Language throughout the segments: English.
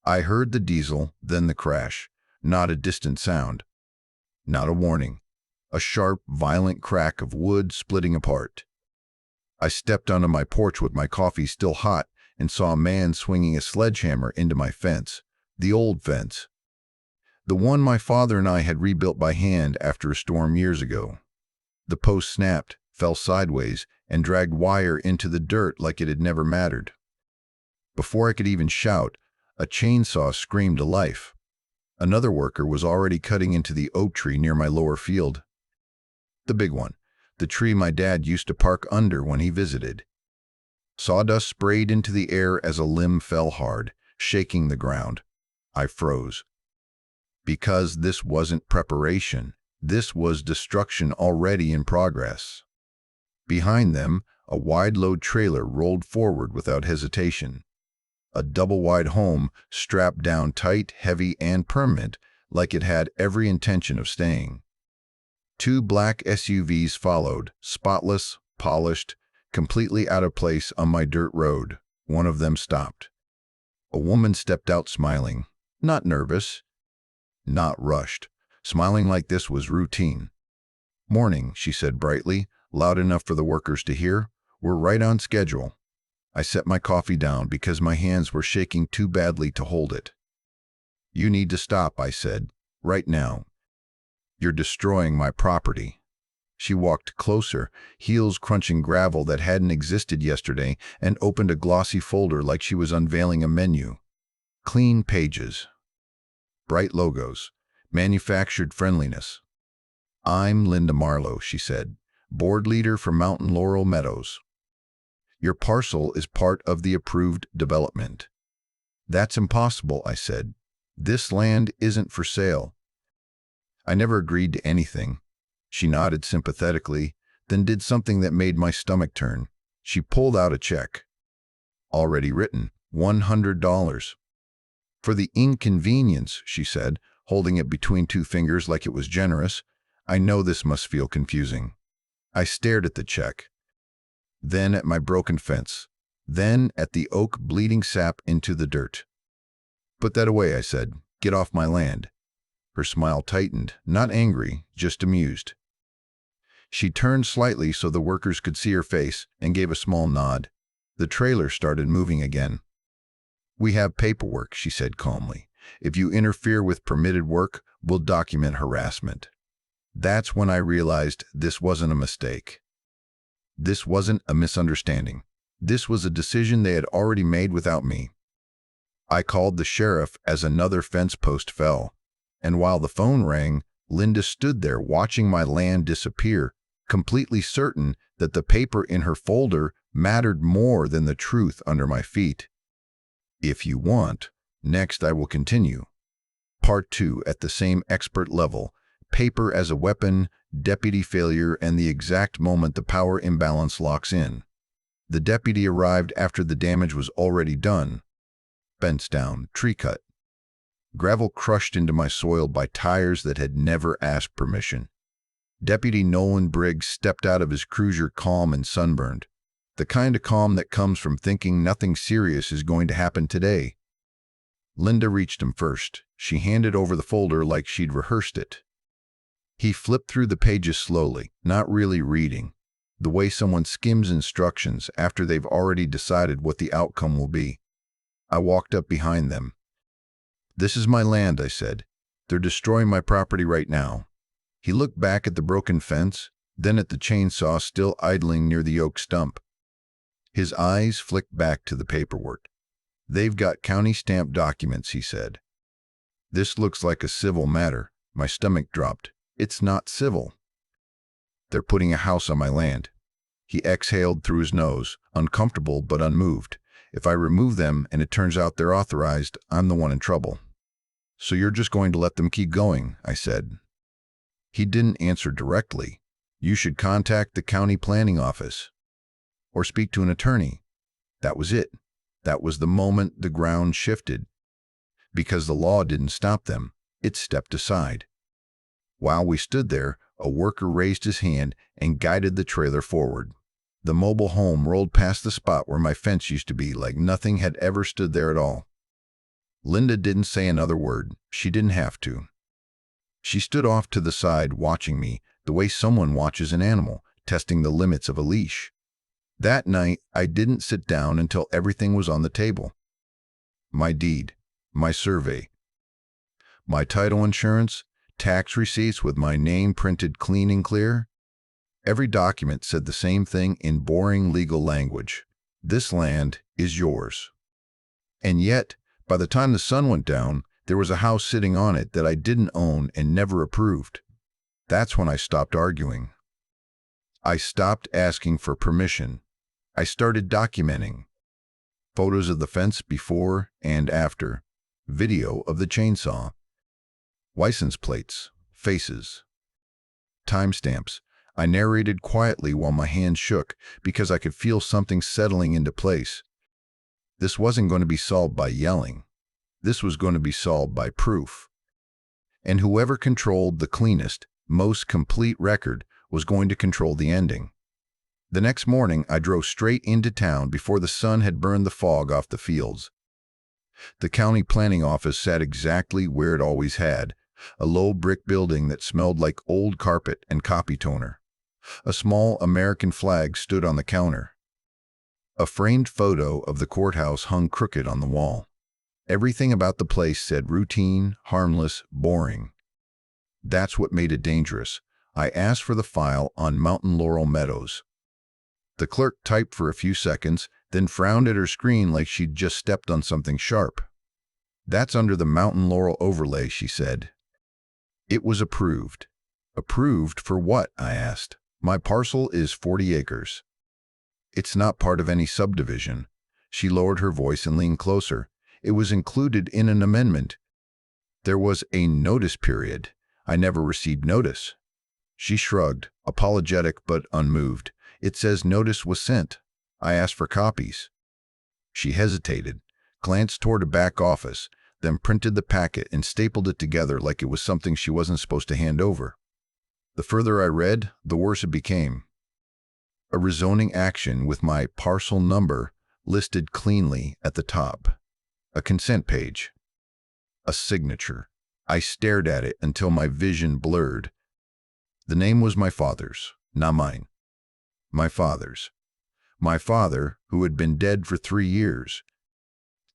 I heard the diesel, then the crash. Not a distant sound. Not a warning. A sharp, violent crack of wood splitting apart. I stepped onto my porch with my coffee still hot and saw a man swinging a sledgehammer into my fence. The old fence. The one my father and I had rebuilt by hand after a storm years ago. The post snapped, fell sideways, and dragged wire into the dirt like it had never mattered. Before I could even shout, a chainsaw screamed to life. Another worker was already cutting into the oak tree near my lower field. The big one, the tree my dad used to park under when he visited. Sawdust sprayed into the air as a limb fell hard, shaking the ground. I froze. Because this wasn't preparation. This was destruction already in progress. Behind them, a wide-load trailer rolled forward without hesitation. A double-wide home strapped down tight, heavy, and permanent, like it had every intention of staying. 2 black SUVs followed, spotless, polished, completely out of place on my dirt road. One of them stopped. A woman stepped out smiling, not nervous, not rushed, smiling like this was routine. "Morning," she said brightly, loud enough for the workers to hear. "We're right on schedule." I set my coffee down because my hands were shaking too badly to hold it. "You need to stop," I said, "right now. You're destroying my property." She walked closer, heels crunching gravel that hadn't existed yesterday, and opened a glossy folder like she was unveiling a menu. Clean pages. Bright logos. Manufactured friendliness. "I'm Linda Marlowe," she said, "board leader for Mountain Laurel Meadows. Your parcel is part of the approved development." "That's impossible," I said. "This land isn't for sale." I never agreed to anything. She nodded sympathetically, then did something that made my stomach turn. She pulled out a check. Already written, $100. "For the inconvenience," she said, holding it between 2 fingers like it was generous. "I know this must feel confusing." I stared at the check, then at my broken fence, then at the oak bleeding sap into the dirt. "Put that away," I said. "Get off my land." Her smile tightened, not angry, just amused. She turned slightly so the workers could see her face and gave a small nod. The trailer started moving again. "We have paperwork," she said calmly. "If you interfere with permitted work, we'll document harassment." That's when I realized this wasn't a mistake. This wasn't a misunderstanding. This was a decision they had already made without me. I called the sheriff as another fence post fell, and while the phone rang, Linda stood there watching my land disappear, completely certain that the paper in her folder mattered more than the truth under my feet. If you want, next I will continue. Part 2 at the same expert level. Paper as a weapon, deputy failure, and the exact moment the power imbalance locks in. The deputy arrived after the damage was already done. Fence down, tree cut. Gravel crushed into my soil by tires that had never asked permission. Deputy Nolan Briggs stepped out of his cruiser calm and sunburned. The kind of calm that comes from thinking nothing serious is going to happen today. Linda reached him first. She handed over the folder like she'd rehearsed it. He flipped through the pages slowly, not really reading, the way someone skims instructions after they've already decided what the outcome will be. I walked up behind them. "This is my land," I said. "They're destroying my property right now." He looked back at the broken fence, then at the chainsaw still idling near the oak stump. His eyes flicked back to the paperwork. "They've got county-stamped documents," he said. "This looks like a civil matter." My stomach dropped. "It's not civil. They're putting a house on my land." He exhaled through his nose, uncomfortable but unmoved. "If I remove them and it turns out they're authorized, I'm the one in trouble." "So you're just going to let them keep going?" I said. He didn't answer directly. "You should contact the county planning office or speak to an attorney." That was it. That was the moment the ground shifted. Because the law didn't stop them, it stepped aside. While we stood there, a worker raised his hand and guided the trailer forward. The mobile home rolled past the spot where my fence used to be like nothing had ever stood there at all. Linda didn't say another word. She didn't have to. She stood off to the side watching me, the way someone watches an animal, testing the limits of a leash. That night, I didn't sit down until everything was on the table. My deed, my survey, my title insurance, tax receipts with my name printed clean and clear. Every document said the same thing in boring legal language. This land is yours. And yet, by the time the sun went down, there was a house sitting on it that I didn't own and never approved. That's when I stopped arguing. I stopped asking for permission. I started documenting. Photos of the fence before and after. Video of the chainsaw. License plates. Faces. Timestamps. I narrated quietly while my hands shook because I could feel something settling into place. This wasn't going to be solved by yelling. This was going to be solved by proof. And whoever controlled the cleanest, most complete record was going to control the ending. The next morning, I drove straight into town before the sun had burned the fog off the fields. The county planning office sat exactly where it always had, a low brick building that smelled like old carpet and copy toner. A small American flag stood on the counter. A framed photo of the courthouse hung crooked on the wall. Everything about the place said routine, harmless, boring. That's what made it dangerous. I asked for the file on Mountain Laurel Meadows. The clerk typed for a few seconds, then frowned at her screen like she'd just stepped on something sharp. That's under the Mountain Laurel overlay, she said. It was approved. Approved for what? I asked. My parcel is 40 acres. It's not part of any subdivision. She lowered her voice and leaned closer. It was included in an amendment. There was a notice period. I never received notice. She shrugged, apologetic but unmoved. It says notice was sent. I asked for copies. She hesitated, glanced toward a back office, then printed the packet and stapled it together like it was something she wasn't supposed to hand over. The further I read, the worse it became. A rezoning action with my parcel number listed cleanly at the top. A consent page. A signature. I stared at it until my vision blurred. The name was my father's, not mine. My father's. My father, who had been dead for 3 years.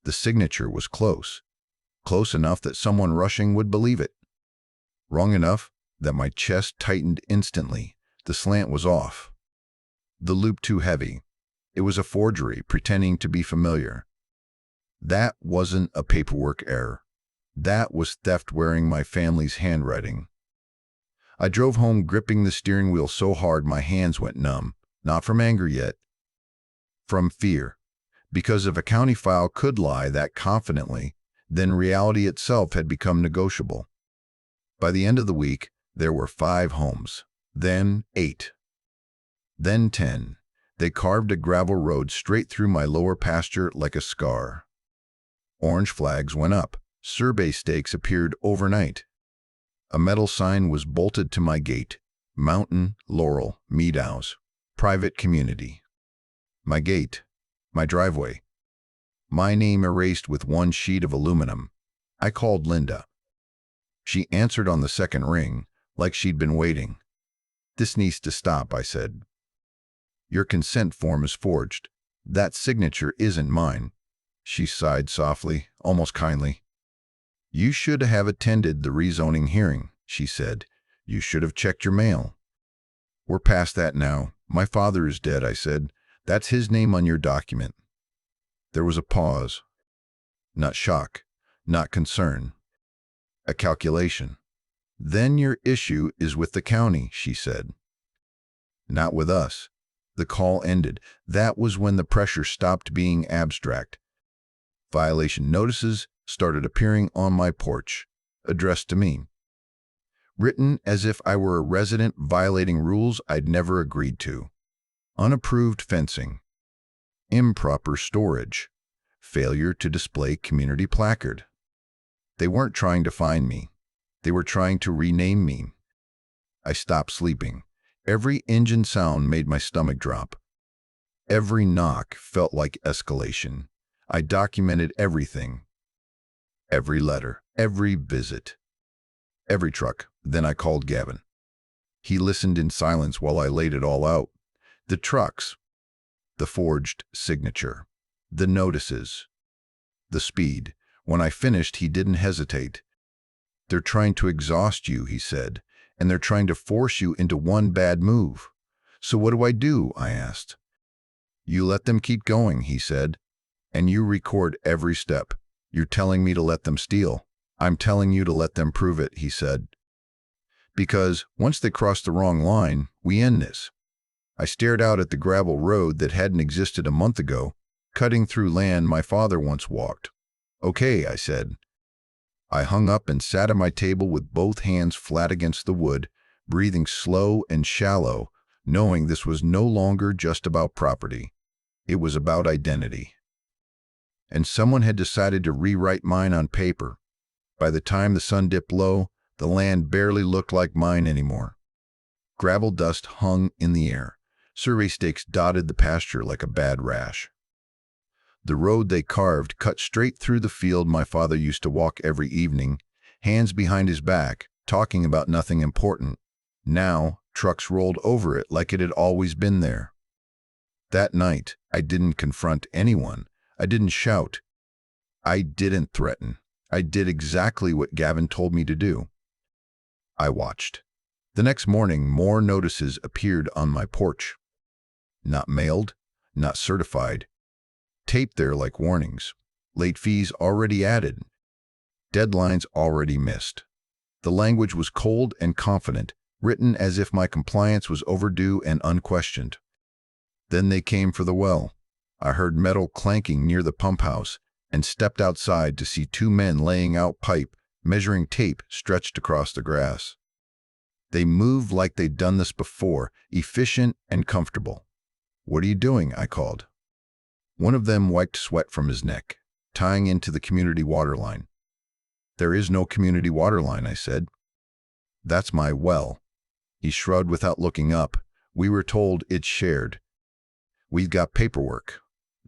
The signature was close. Close enough that someone rushing would believe it. Wrong enough that my chest tightened instantly. The slant was off. The loop too heavy. It was a forgery, pretending to be familiar. That wasn't a paperwork error. That was theft wearing my family's handwriting. I drove home gripping the steering wheel so hard my hands went numb. Not from anger yet. From fear. Because if a county file could lie that confidently, then reality itself had become negotiable. By the end of the week, there were 5 homes. Then 8. Then 10. They carved a gravel road straight through my lower pasture like a scar. Orange flags went up. Survey stakes appeared overnight. A metal sign was bolted to my gate. Mountain Laurel Meadows. Private community. My gate. My driveway. My name erased with one sheet of aluminum. I called Linda. She answered on the second ring, like she'd been waiting. This needs to stop, I said. Your consent form is forged. That signature isn't mine. She sighed softly, almost kindly. You should have attended the rezoning hearing, she said. You should have checked your mail. We're past that now. My father is dead, I said. That's his name on your document. There was a pause. Not shock, not concern. A calculation. Then your issue is with the county, she said. Not with us. The call ended. That was when the pressure stopped being abstract. Violation notices started appearing on my porch, addressed to me. Written as if I were a resident violating rules I'd never agreed to. Unapproved fencing. Improper storage. Failure to display community placard. They weren't trying to find me. They were trying to rename me. I stopped sleeping. Every engine sound made my stomach drop. Every knock felt like escalation. I documented everything. Every letter, every visit, every truck. Then I called Gavin. He listened in silence while I laid it all out. The trucks, the forged signature, the notices, the speed. When I finished, he didn't hesitate. "They're trying to exhaust you," he said, "and they're trying to force you into one bad move." "So what do I do?" I asked. "You let them keep going," he said, "and you record every step. You're telling me to let them steal. I'm telling you to let them prove it," he said. "Because once they cross the wrong line, we end this." I stared out at the gravel road that hadn't existed a month ago, cutting through land my father once walked. "Okay," I said. I hung up and sat at my table with both hands flat against the wood, breathing slow and shallow, knowing this was no longer just about property. It was about identity. And someone had decided to rewrite mine on paper. By the time the sun dipped low, the land barely looked like mine anymore. Gravel dust hung in the air. Survey stakes dotted the pasture like a bad rash. The road they carved cut straight through the field my father used to walk every evening, hands behind his back, talking about nothing important. Now, trucks rolled over it like it had always been there. That night, I didn't confront anyone. I didn't shout. I didn't threaten. I did exactly what Gavin told me to do. I watched. The next morning, more notices appeared on my porch. Not mailed, not certified. Taped there like warnings. Late fees already added. Deadlines already missed. The language was cold and confident, written as if my compliance was overdue and unquestioned. Then they came for the well. I heard metal clanking near the pump house and stepped outside to see two men laying out pipe, measuring tape stretched across the grass. They moved like they'd done this before, efficient and comfortable. "What are you doing?" I called. One of them wiped sweat from his neck, tying into the community water line. "There is no community water line," I said. "That's my well." He shrugged without looking up. "We were told it's shared. We've got paperwork."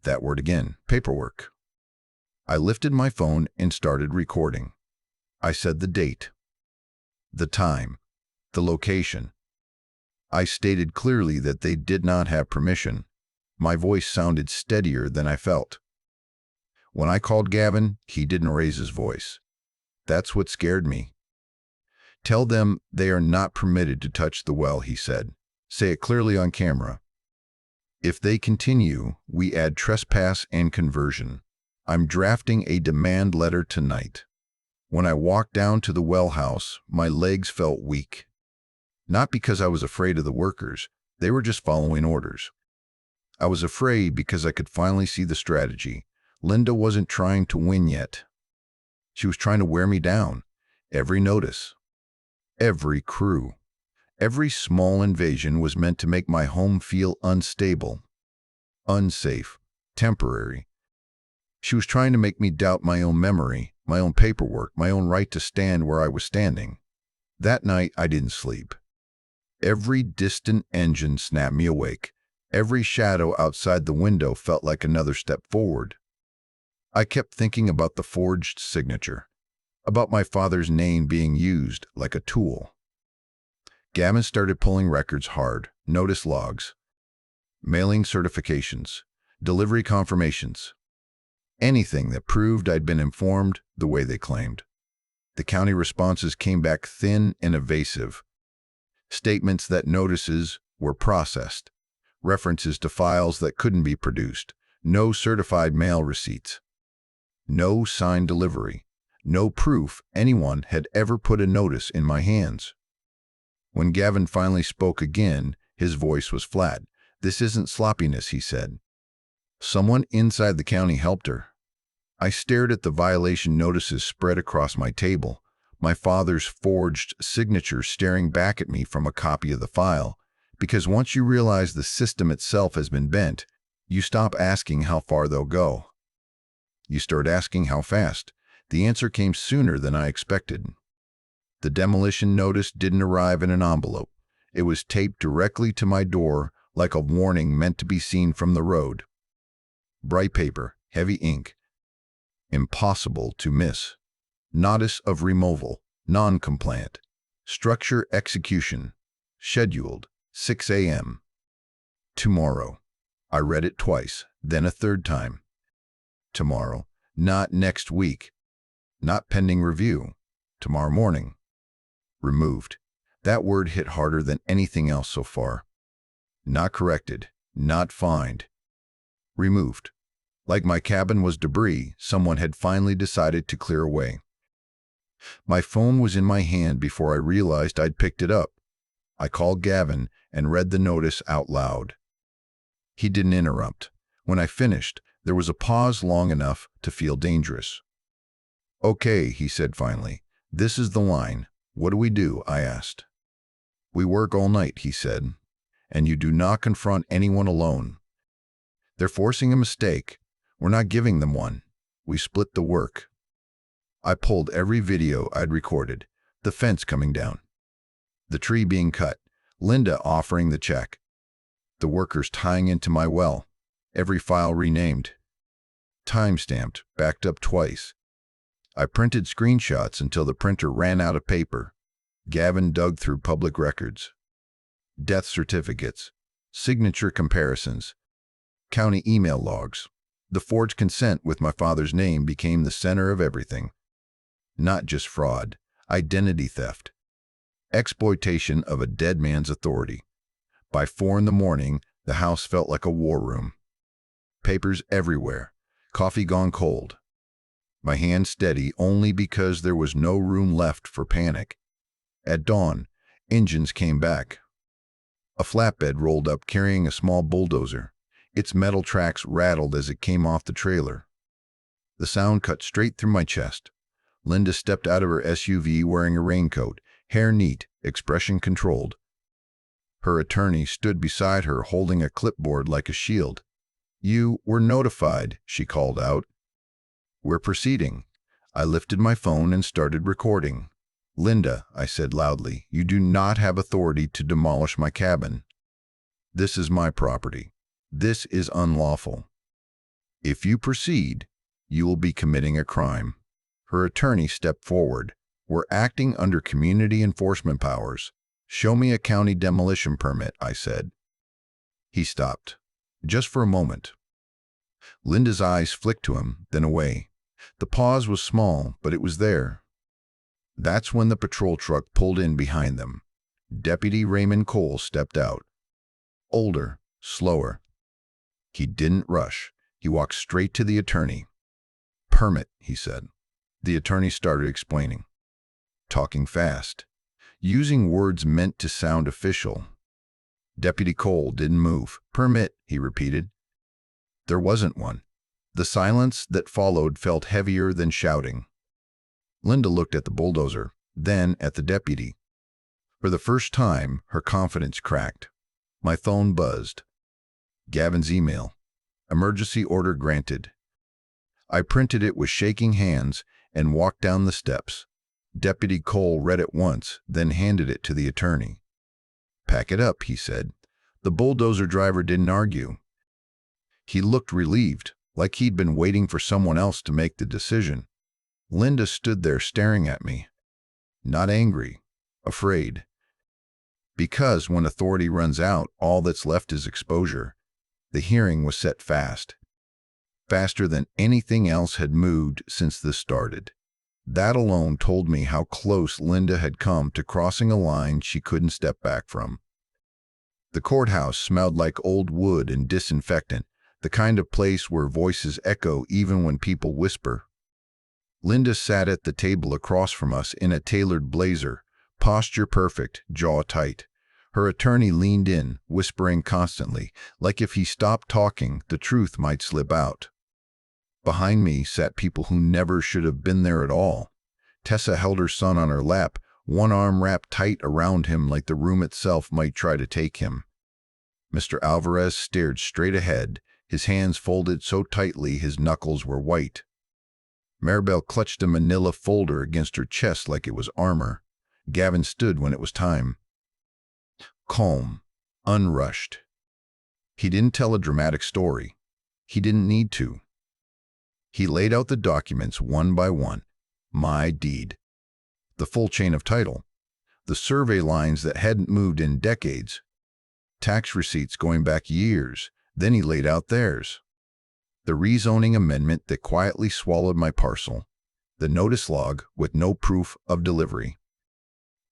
That word again, paperwork. I lifted my phone and started recording. I said the date, the time, the location. I stated clearly that they did not have permission. My voice sounded steadier than I felt. When I called Gavin, he didn't raise his voice. That's what scared me. "Tell them they are not permitted to touch the well," he said. "Say it clearly on camera. If they continue, we add trespass and conversion. I'm drafting a demand letter tonight." When I walked down to the well house, my legs felt weak. Not because I was afraid of the workers. They were just following orders. I was afraid because I could finally see the strategy. Linda wasn't trying to win yet. She was trying to wear me down. Every notice, every crew, every small invasion was meant to make my home feel unstable, unsafe, temporary. She was trying to make me doubt my own memory, my own paperwork, my own right to stand where I was standing. That night, I didn't sleep. Every distant engine snapped me awake. Every shadow outside the window felt like another step forward. I kept thinking about the forged signature, about my father's name being used like a tool. Gavin started pulling records hard, notice logs, mailing certifications, delivery confirmations, anything that proved I'd been informed the way they claimed. The county responses came back thin and evasive. Statements that notices were processed, references to files that couldn't be produced, no certified mail receipts, no signed delivery, no proof anyone had ever put a notice in my hands. When Gavin finally spoke again, his voice was flat. "This isn't sloppiness," he said. "Someone inside the county helped her." I stared at the violation notices spread across my table, my father's forged signature staring back at me from a copy of the file. Because once you realize the system itself has been bent, you stop asking how far they'll go. You start asking how fast. The answer came sooner than I expected. The demolition notice didn't arrive in an envelope. It was taped directly to my door like a warning meant to be seen from the road. Bright paper, heavy ink. Impossible to miss. Notice of removal, non-compliant. Structure execution, scheduled, 6 a.m. Tomorrow. I read it twice, then a third time. Tomorrow, not next week. Not pending review. Tomorrow morning. Removed. That word hit harder than anything else so far. Not corrected, not fined. Removed. Like my cabin was debris someone had finally decided to clear away. My phone was in my hand before I realized I'd picked it up. I called Gavin and read the notice out loud. He didn't interrupt. When I finished, there was a pause long enough to feel dangerous. "Okay," he said finally. "This is the line. What do we do?" I asked. "We work all night," he said. "And you do not confront anyone alone. They're forcing a mistake. We're not giving them one. We split the work." I pulled every video I'd recorded. The fence coming down. The tree being cut. Linda offering the check. The workers tying into my well. Every file renamed. Time-stamped, backed up twice. I printed screenshots until the printer ran out of paper. Gavin dug through public records. Death certificates. Signature comparisons. County email logs. The forged consent with my father's name became the center of everything. Not just fraud, identity theft. Exploitation of a dead man's authority. By 4 in the morning, the house felt like a war room. Papers everywhere. Coffee gone cold. My hand steady only because there was no room left for panic. At dawn, engines came back. A flatbed rolled up carrying a small bulldozer. Its metal tracks rattled as it came off the trailer. The sound cut straight through my chest. Linda stepped out of her SUV wearing a raincoat, hair neat, expression controlled. Her attorney stood beside her holding a clipboard like a shield. "You were notified," she called out. "We're proceeding." I lifted my phone and started recording. "Linda," I said loudly, "you do not have authority to demolish my cabin. This is my property. This is unlawful. If you proceed, you will be committing a crime." Her attorney stepped forward. "We're acting under community enforcement powers. Show me a county demolition permit," I said. He stopped. Just for a moment. Linda's eyes flicked to him, then away. The pause was small, but it was there. That's when the patrol truck pulled in behind them. Deputy Raymond Cole stepped out. Older, slower. He didn't rush. He walked straight to the attorney. "Permit," he said. The attorney started explaining. Talking fast. Using words meant to sound official. Deputy Cole didn't move. "Permit," he repeated. There wasn't one. The silence that followed felt heavier than shouting. Linda looked at the bulldozer, then at the deputy. For the first time, her confidence cracked. My phone buzzed. Gavin's email. Emergency order granted. I printed it with shaking hands and walked down the steps. Deputy Cole read it once, then handed it to the attorney. "Pack it up," he said. The bulldozer driver didn't argue. He looked relieved, like he'd been waiting for someone else to make the decision. Linda stood there staring at me. Not angry, afraid. Because when authority runs out, all that's left is exposure. The hearing was set fast. Faster than anything else had moved since this started. That alone told me how close Linda had come to crossing a line she couldn't step back from. The courthouse smelled like old wood and disinfectant, the kind of place where voices echo even when people whisper. Linda sat at the table across from us in a tailored blazer, posture perfect, jaw tight. Her attorney leaned in, whispering constantly, like if he stopped talking, the truth might slip out. Behind me sat people who never should have been there at all. Tessa held her son on her lap, one arm wrapped tight around him like the room itself might try to take him. Mr. Alvarez stared straight ahead, his hands folded so tightly his knuckles were white. Maribel clutched a manila folder against her chest like it was armor. Gavin stood when it was time. Calm, unrushed. He didn't tell a dramatic story. He didn't need to. He laid out the documents one by one. My deed. The full chain of title. The survey lines that hadn't moved in decades. Tax receipts going back years. Then he laid out theirs. The rezoning amendment that quietly swallowed my parcel. The notice log with no proof of delivery.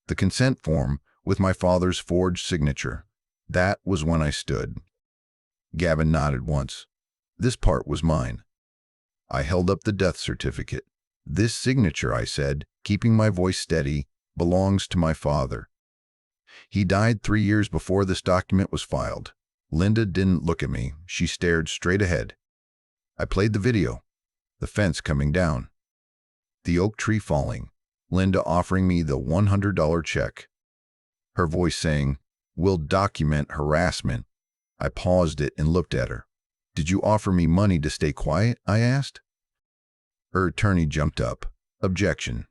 The consent form with my father's forged signature. That was when I stood. Gavin nodded once. This part was mine. I held up the death certificate. This signature, I said, keeping my voice steady, belongs to my father. He died 3 years before this document was filed. Linda didn't look at me. She stared straight ahead. I played the video. The fence coming down. The oak tree falling. Linda offering me the $100 check. Her voice saying, "We'll document harassment." I paused it and looked at her. "Did you offer me money to stay quiet?" I asked. Her attorney jumped up. "Objection.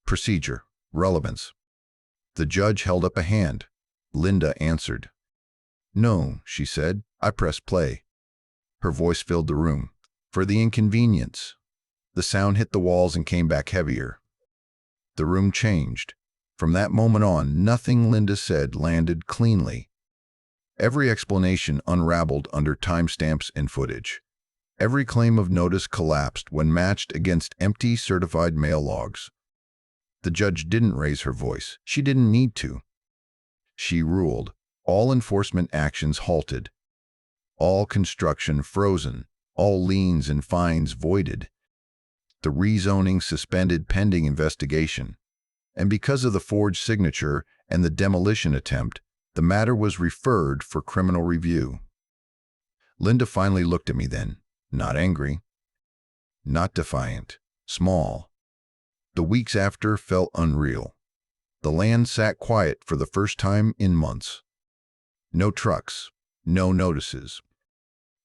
Procedure. Relevance." The judge held up a hand. Linda answered. "No," she said. I pressed play. Her voice filled the room. "For the inconvenience." The sound hit the walls and came back heavier. The room changed. From that moment on, nothing Linda said landed cleanly. Every explanation unraveled under timestamps and footage. Every claim of notice collapsed when matched against empty certified mail logs. The judge didn't raise her voice. She didn't need to. She ruled. All enforcement actions halted. All construction frozen. All liens and fines voided. The rezoning suspended pending investigation. And because of the forged signature and the demolition attempt, the matter was referred for criminal review. Linda finally looked at me then, not angry, not defiant, small. The weeks after felt unreal. The land sat quiet for the first time in months. No trucks, no notices,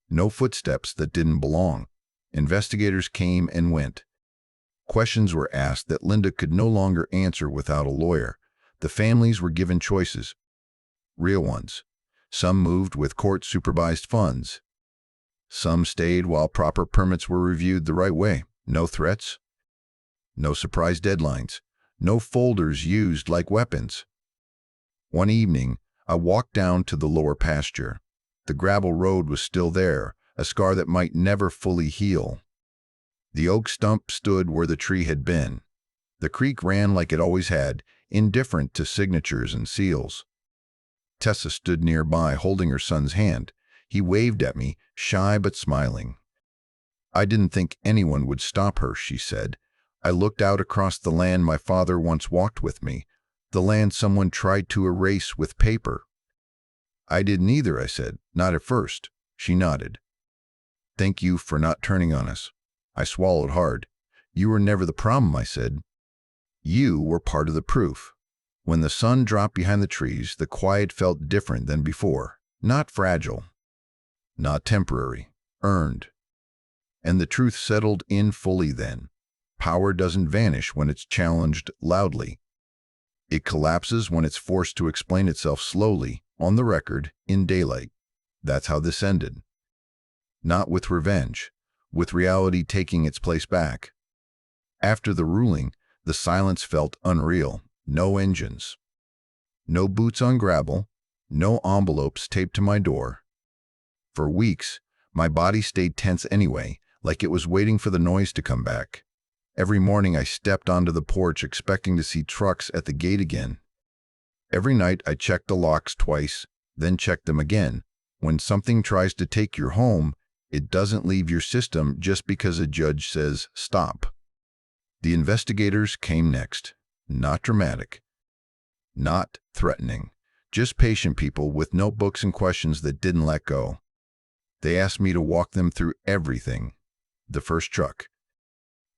no footsteps that didn't belong. Investigators came and went. Questions were asked that Linda could no longer answer without a lawyer. The families were given choices. Real ones. Some moved with court-supervised funds. Some stayed while proper permits were reviewed the right way. No threats. No surprise deadlines. No folders used like weapons. One evening, I walked down to the lower pasture. The gravel road was still there, a scar that might never fully heal. The oak stump stood where the tree had been. The creek ran like it always had, indifferent to signatures and seals. Tessa stood nearby, holding her son's hand. He waved at me, shy but smiling. "I didn't think anyone would stop her," she said. I looked out across the land my father once walked with me, the land someone tried to erase with paper. "I didn't either," I said. "Not at first." She nodded. "Thank you for not turning on us." I swallowed hard. "You were never the problem," I said. "You were part of the proof." When the sun dropped behind the trees, the quiet felt different than before. Not fragile. Not temporary. Earned. And the truth settled in fully then. Power doesn't vanish when it's challenged loudly. It collapses when it's forced to explain itself slowly, on the record, in daylight. That's how this ended. Not with revenge, with reality taking its place back. After the ruling, the silence felt unreal. No engines. No boots on gravel. No envelopes taped to my door. For weeks, my body stayed tense anyway, like it was waiting for the noise to come back. Every morning I stepped onto the porch expecting to see trucks at the gate again. Every night I checked the locks twice, then checked them again. When something tries to take your home, it doesn't leave your system just because a judge says stop. The investigators came next. Not dramatic. Not threatening. Just patient people with notebooks and questions that didn't let go. They asked me to walk them through everything. The first truck.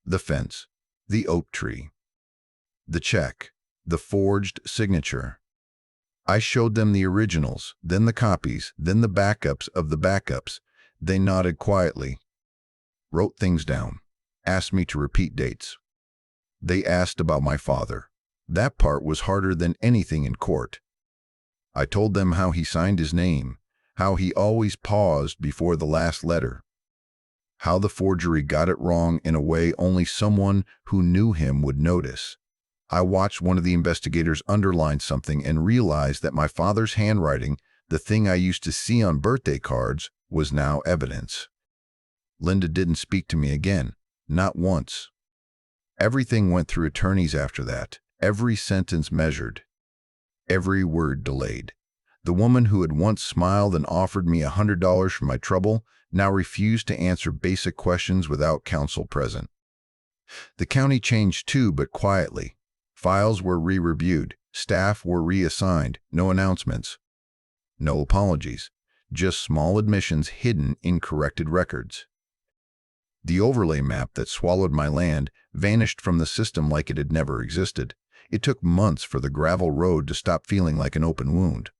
The fence. The oak tree. The check. The forged signature. I showed them the originals, then the copies, then the backups of the backups. They nodded quietly. Wrote things down. Asked me to repeat dates. They asked about my father. That part was harder than anything in court. I told them how he signed his name, how he always paused before the last letter, how the forgery got it wrong in a way only someone who knew him would notice. I watched one of the investigators underline something and realized that my father's handwriting, the thing I used to see on birthday cards, was now evidence. Linda didn't speak to me again, not once. Everything went through attorneys after that, every sentence measured, every word delayed. The woman who had once smiled and offered me $100 for my trouble now refused to answer basic questions without counsel present. The county changed too, but quietly. Files were re-reviewed, staff were reassigned, no announcements, no apologies, just small admissions hidden in corrected records. The overlay map that swallowed my land vanished from the system like it had never existed. It took months for the gravel road to stop feeling like an open wound.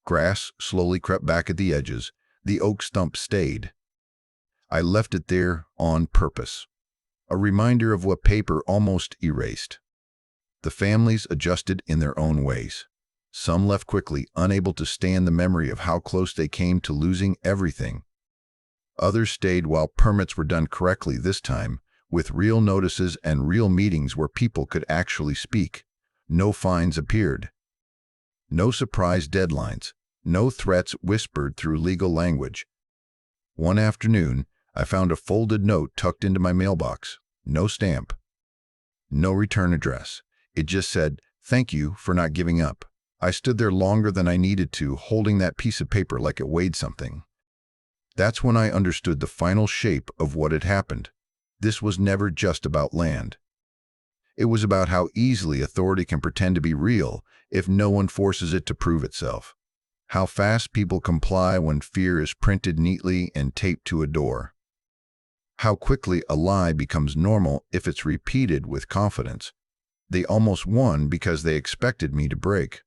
Grass slowly crept back at the edges. The oak stump stayed. I left it there on purpose, a reminder of what paper almost erased. The families adjusted in their own ways. Some left quickly, unable to stand the memory of how close they came to losing everything. Others stayed while permits were done correctly this time, with real notices and real meetings where people could actually speak. No fines appeared. No surprise deadlines. No threats whispered through legal language. One afternoon, I found a folded note tucked into my mailbox. No stamp. No return address. It just said, "Thank you for not giving up." I stood there longer than I needed to, holding that piece of paper like it weighed something. That's when I understood the final shape of what had happened. This was never just about land. It was about how easily authority can pretend to be real if no one forces it to prove itself. How fast people comply when fear is printed neatly and taped to a door. How quickly a lie becomes normal if it's repeated with confidence. They almost won because they expected me to break.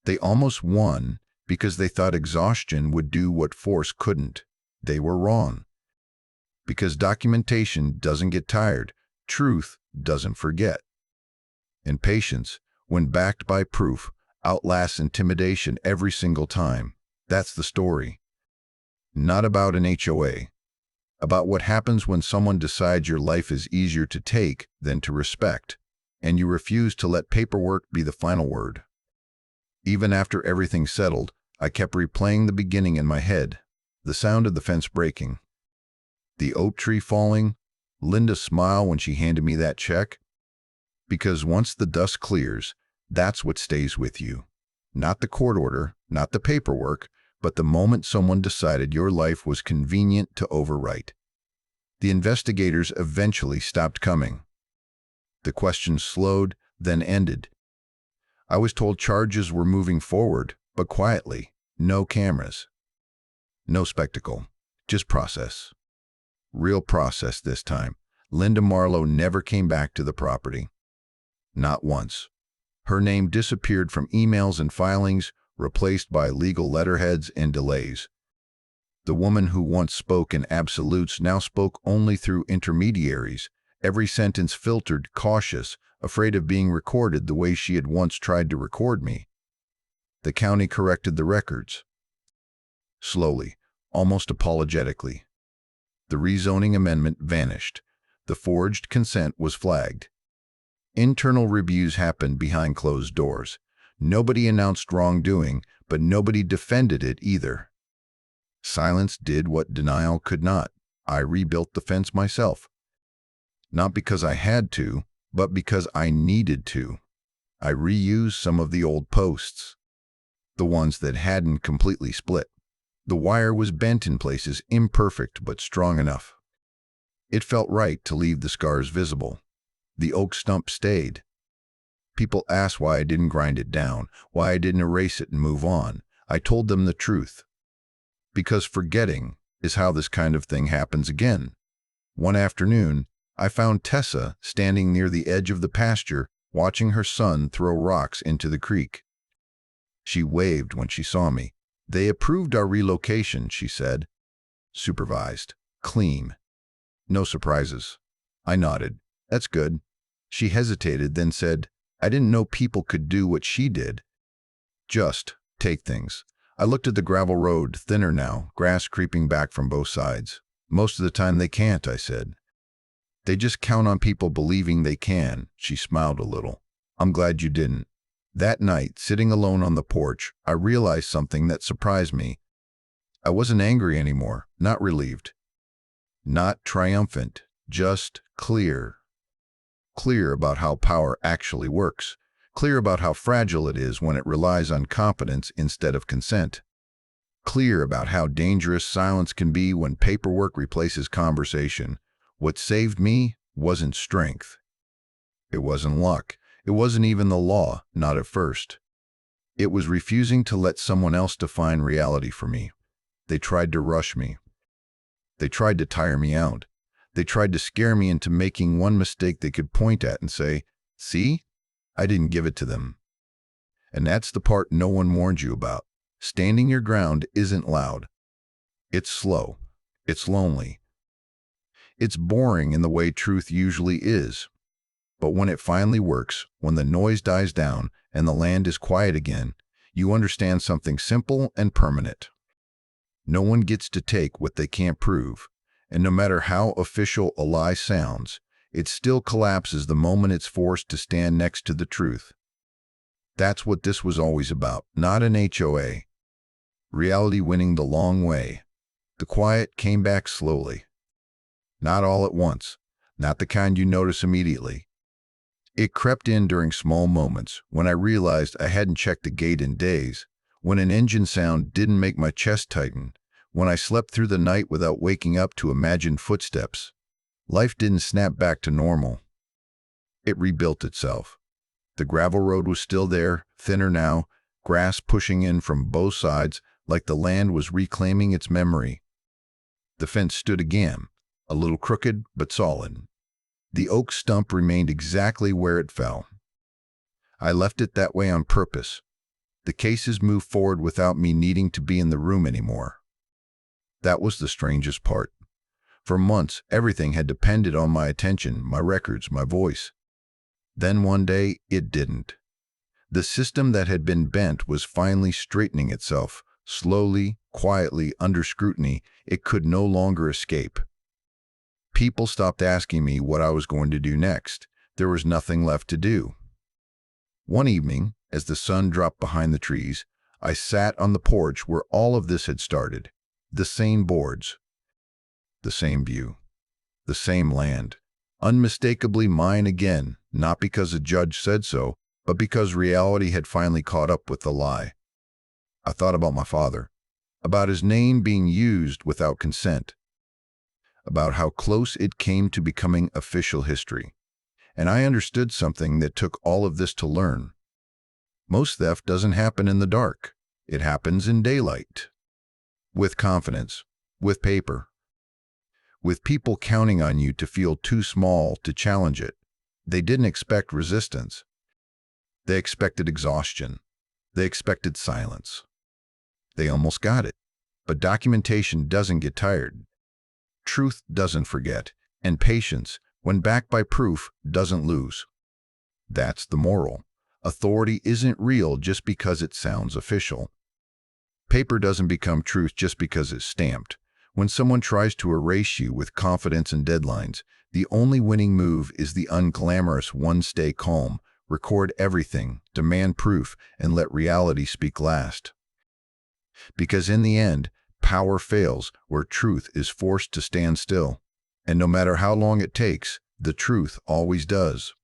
They almost won because they thought exhaustion would do what force couldn't. They were wrong. Because documentation doesn't get tired, truth doesn't forget. And patience, when backed by proof, outlasts intimidation every single time. That's the story. Not about an HOA. About what happens when someone decides your life is easier to take than to respect, and you refuse to let paperwork be the final word. Even after everything settled, I kept replaying the beginning in my head, the sound of the fence breaking, the oak tree falling, Linda's smile when she handed me that check. Because once the dust clears, that's what stays with you. Not the court order, not the paperwork, but the moment someone decided your life was convenient to overwrite. The investigators eventually stopped coming. The questions slowed, then ended. I was told charges were moving forward, but quietly. No cameras. No spectacle. Just process. Real process this time. Linda Marlowe never came back to the property. Not once. Her name disappeared from emails and filings, replaced by legal letterheads and delays. The woman who once spoke in absolutes now spoke only through intermediaries, every sentence filtered, cautious, afraid of being recorded the way she had once tried to record me. The county corrected the records. Slowly, almost apologetically. The rezoning amendment vanished. The forged consent was flagged. Internal reviews happened behind closed doors. Nobody announced wrongdoing, but nobody defended it either. Silence did what denial could not. I rebuilt the fence myself. Not because I had to, but because I needed to. I reused some of the old posts, the ones that hadn't completely split. The wire was bent in places, imperfect but strong enough. It felt right to leave the scars visible. The oak stump stayed. People asked why I didn't grind it down, why I didn't erase it and move on. I told them the truth. Because forgetting is how this kind of thing happens again. One afternoon, I found Tessa standing near the edge of the pasture, watching her son throw rocks into the creek. She waved when she saw me. "They approved our relocation," she said. "Supervised. Clean. No surprises." I nodded. "That's good." She hesitated, then said, "I didn't know people could do what she did. Just take things." I looked at the gravel road, thinner now, grass creeping back from both sides. Most of the time they can't, I said. They just count on people believing they can. She smiled a little. I'm glad you didn't. That night, sitting alone on the porch, I realized something that surprised me. I wasn't angry anymore, not relieved, not triumphant, just clear. Clear about how power actually works. Clear about how fragile it is when it relies on competence instead of consent. Clear about how dangerous silence can be when paperwork replaces conversation. What saved me wasn't strength. It wasn't luck. It wasn't even the law, not at first. It was refusing to let someone else define reality for me. They tried to rush me. They tried to tire me out. They tried to scare me into making one mistake they could point at and say, "See? I didn't give it to them." And that's the part no one warned you about. Standing your ground isn't loud. It's slow. It's lonely. It's boring in the way truth usually is. But when it finally works, when the noise dies down and the land is quiet again, you understand something simple and permanent. No one gets to take what they can't prove, and no matter how official a lie sounds, it still collapses the moment it's forced to stand next to the truth. That's what this was always about, not an HOA. Reality winning the long way. The quiet came back slowly. Not all at once, not the kind you notice immediately. It crept in during small moments, when I realized I hadn't checked the gate in days, when an engine sound didn't make my chest tighten, when I slept through the night without waking up to imagined footsteps. Life didn't snap back to normal. It rebuilt itself. The gravel road was still there, thinner now, grass pushing in from both sides like the land was reclaiming its memory. The fence stood again, a little crooked but solid. The oak stump remained exactly where it fell. I left it that way on purpose. The cases moved forward without me needing to be in the room anymore. That was the strangest part. For months, everything had depended on my attention, my records, my voice. Then one day, it didn't. The system that had been bent was finally straightening itself, slowly, quietly, under scrutiny. It could no longer escape. People stopped asking me what I was going to do next. There was nothing left to do. One evening, as the sun dropped behind the trees, I sat on the porch where all of this had started. The same boards, the same view, the same land. Unmistakably mine again, not because a judge said so, but because reality had finally caught up with the lie. I thought about my father, about his name being used without consent, about how close it came to becoming official history. And I understood something that took all of this to learn. Most theft doesn't happen in the dark. It happens in daylight. With confidence, with paper, with people counting on you to feel too small to challenge it. They didn't expect resistance. They expected exhaustion. They expected silence. They almost got it. But documentation doesn't get tired. Truth doesn't forget, and patience, when backed by proof, doesn't lose. That's the moral. Authority isn't real just because it sounds official. Paper doesn't become truth just because it's stamped. When someone tries to erase you with confidence and deadlines, the only winning move is the unglamorous one: stay calm, record everything, demand proof, and let reality speak last. Because in the end, power fails where truth is forced to stand still. And no matter how long it takes, the truth always does.